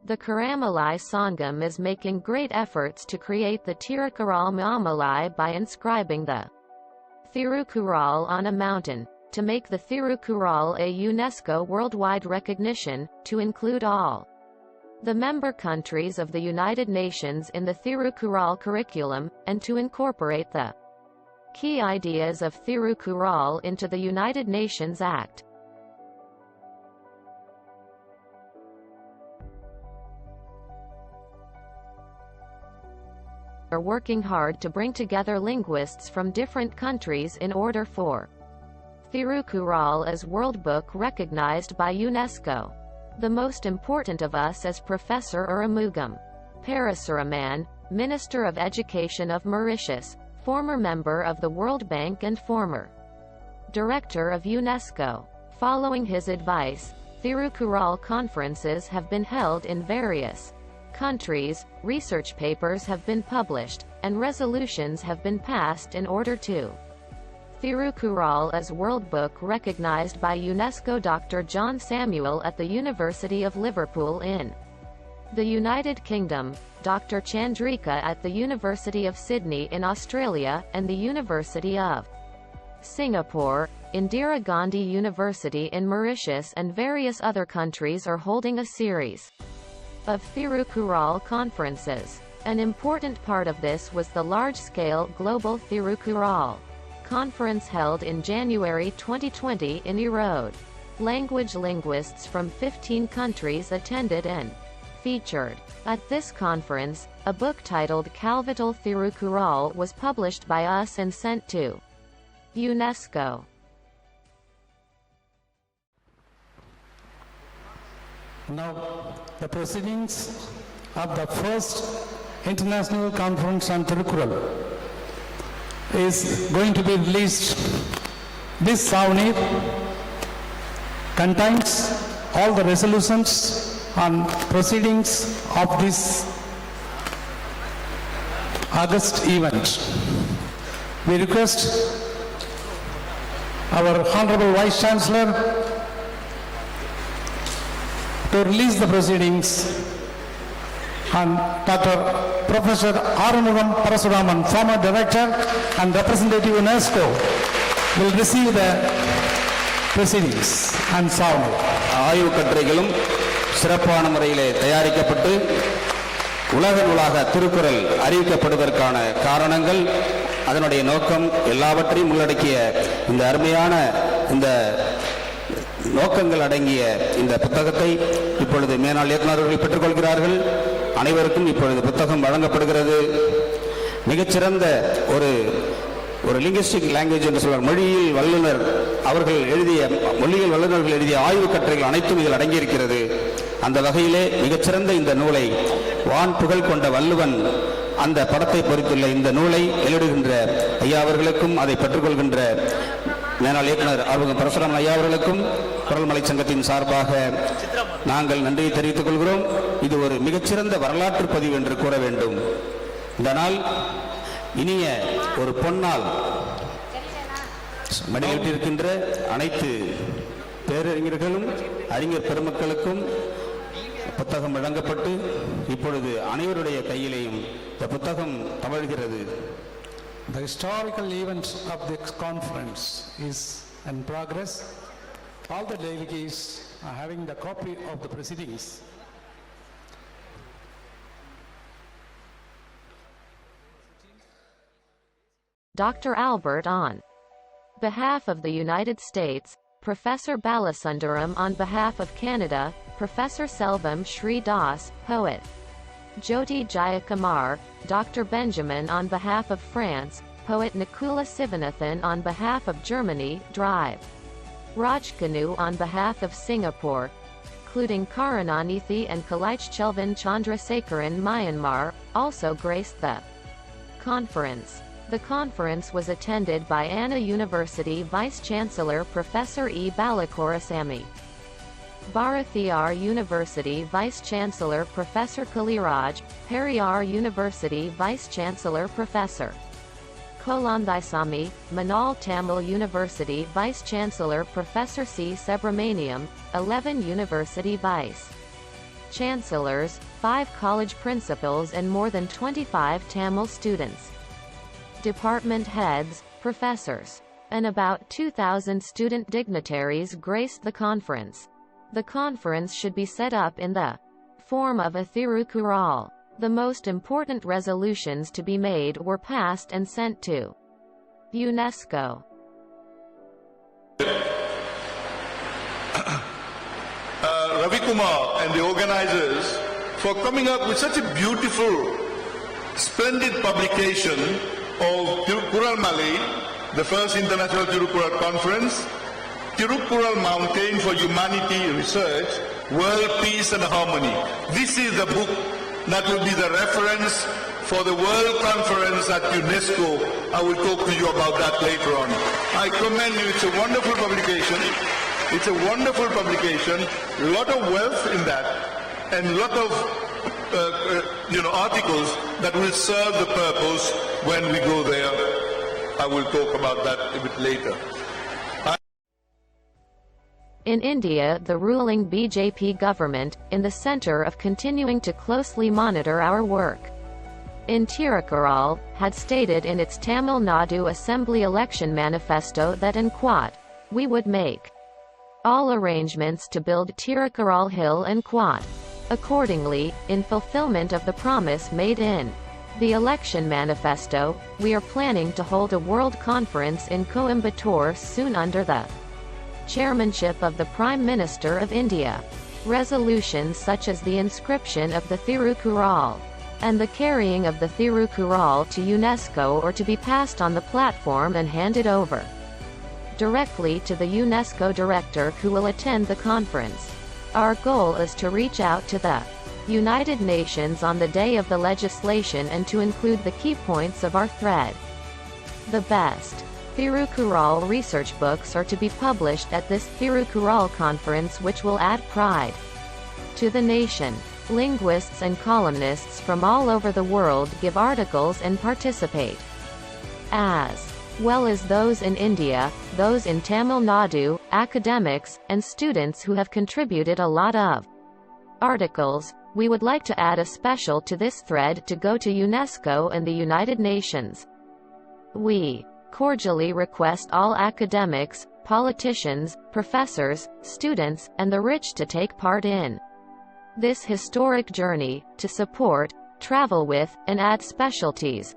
The Karamalai Sangam is making great efforts to create the Tirukural Maamalai by inscribing the Thirukural on a mountain, to make the Thirukural a UNESCO worldwide recognition, to include all the member countries of the United Nations in the Thirukural curriculum, and to incorporate the key ideas of Thirukural into the United Nations Act. Are working hard to bring together linguists from different countries in order for Thirukural as World Book recognized by UNESCO. The most important of us is Professor Arumugam Parasuraman, Minister of Education of Mauritius, former member of the World Bank and former Director of UNESCO. Following his advice, Thirukural conferences have been held in various countries, research papers have been published, and resolutions have been passed in order to Thirukural as World Book recognized by UNESCO. Dr. John Samuel at the University of Liverpool in the United Kingdom, Dr. Chandrika at the University of Sydney in Australia, and the University of Singapore, Indira Gandhi University in Mauritius and various other countries are holding a series of Thirukural conferences. An important part of this was the large-scale Global Thirukural conference held in January 2020 in Erode. Language linguists from 15 countries attended and featured. At this conference, a book titled Coimbatore Thirukural was published by us and sent to UNESCO. Now, the proceedings of the first International Conference on Thirukural is going to be released. This souvenir contains all the resolutions on proceedings of this August event. We request our Honorable Vice Chancellor to release the proceedings, and Dr. Professor Arumugam Parasuraman, former Director and Representative UNESCO, will receive the proceedings and sound. ஆய்வு கட்டுரைகளும் சிறப்பான முறையிலே தயாரிக்கப்பட்டு உலக நூலாக திருக்குறள் அறிவிக்கப்படுவதற்கான காரணங்கள், அதனுடைய நோக்கம் எல்லாவற்றையும் உள்ளடக்கிய இந்த அருமையான இந்த நோக்கங்கள் அடங்கிய இந்த புத்தகத்தை இப்பொழுது மேனாள் இயக்குநர்கள் பெற்றுக்கொள்கிறார்கள். அனைவருக்கும் இப்பொழுது புத்தகம் வழங்கப்படுகிறது. மிகச்சிறந்த ஒரு லிங்குஸ்டிக் லாங்குவேஜ் என்று சொல்வார், மொழியியல் வல்லுநர் அவர்கள் எழுதிய மொழியியல் வல்லுநர்கள் எழுதிய ஆய்வு கட்டுரைகள் அனைத்தும் இதில் அடங்கியிருக்கிறது. அந்த வகையிலே மிகச்சிறந்த இந்த நூலை வான் புகழ் கொண்ட வள்ளுவன் அந்த படத்தை பொறித்துள்ள இந்த நூலை வெளியிடுகின்ற ஐயா அவர்களுக்கும் அதை பெற்றுக்கொள்கின்ற மேனாள் இயக்குனர் ஆர்வகம் பரசுராமன் ஐயா அவர்களுக்கும் குரல்மலை சங்கத்தின் சார்பாக நாங்கள் நன்றியை தெரிவித்துக் கொள்கிறோம். இது ஒரு மிகச்சிறந்த வரலாற்று பதிவு என்று கூற வேண்டும். இந்த நாள் இனிய ஒரு பொன்னாள். மடியிட்டிருக்கின்ற அனைத்து பேரறிஞர்களும் அறிஞர் பெருமக்களுக்கும் புத்தகம் வழங்கப்பட்டு இப்பொழுது அனைவருடைய கையிலேயும் இந்த புத்தகம் தவழ்கிறது. The historical event of this conference is in progress. All the delegates are having the copy of the proceedings. Dr. Albert on behalf of the United States, Professor Balasundaram on behalf of Canada, Professor Selvam Shri Das, poet. Jyoti Jayakumar, Dr. Benjamin on behalf of France, poet Nakula Sivanathan on behalf of Germany, Drive. Rajkanu on behalf of Singapore, including Karunanithi and Kalaich Chelvan Chandrasekaran Myanmar, also graced the conference. The conference was attended by Anna University Vice-Chancellor Professor E. Balakorasamy. Bharathiyar University Vice-Chancellor Professor Kaliraj, Periyar University Vice-Chancellor Professor Kolandhaisamy, Manal Tamil University Vice-Chancellor Professor C. Subramaniam, 11 University Vice chancellors, 5 college principals and more than 25 Tamil students, department heads, professors, and about 2,000 student dignitaries graced the conference. The conference should be set up in the form of a Thirukkural. The most important resolutions to be made were passed and sent to UNESCO. Ravi Kumar and the organizers for coming up with such a beautiful, splendid publication of Thirukkural Malai, the first International Thirukkural Conference, Thirukkural Mountain for Humanity Research, World Peace and Harmony. This is the book that will be the reference for the World Conference at UNESCO. I will talk to you about that later on. I commend you. It's a wonderful publication. It's a wonderful publication. A lot of wealth in that, and a lot of articles that will serve the purpose when we go there. I will talk about that a bit later. In India, the ruling BJP government, in the center of continuing to closely monitor our work in Thirukkural, had stated in its Tamil Nadu Assembly election manifesto that in Quat, we would make all arrangements to build Thirukkural Hill and Quat. Accordingly, in fulfillment of the promise made in the election manifesto, we are planning to hold a world conference in Coimbatore soon under the chairmanship of the Prime Minister of India. Resolutions such as the inscription of the Thirukkural and the carrying of the Thirukkural to UNESCO are to be passed on the platform and handed over directly to the UNESCO director who will attend the conference. Our goal is to reach out to the United Nations on the day of the legislation and to include the key points of our thread. The best Thirukkural research books are to be published at this Thirukkural conference, which will add pride to the nation. Linguists and columnists from all over the world give articles and participate, as well as those in India, those in Tamil Nadu, academics, and students who have contributed a lot of articles. We would like to add a special to this thread to go to UNESCO and the United Nations. We cordially request all academics, politicians, professors, students, and the rich to take part in this historic journey, to support, travel with, and add specialties.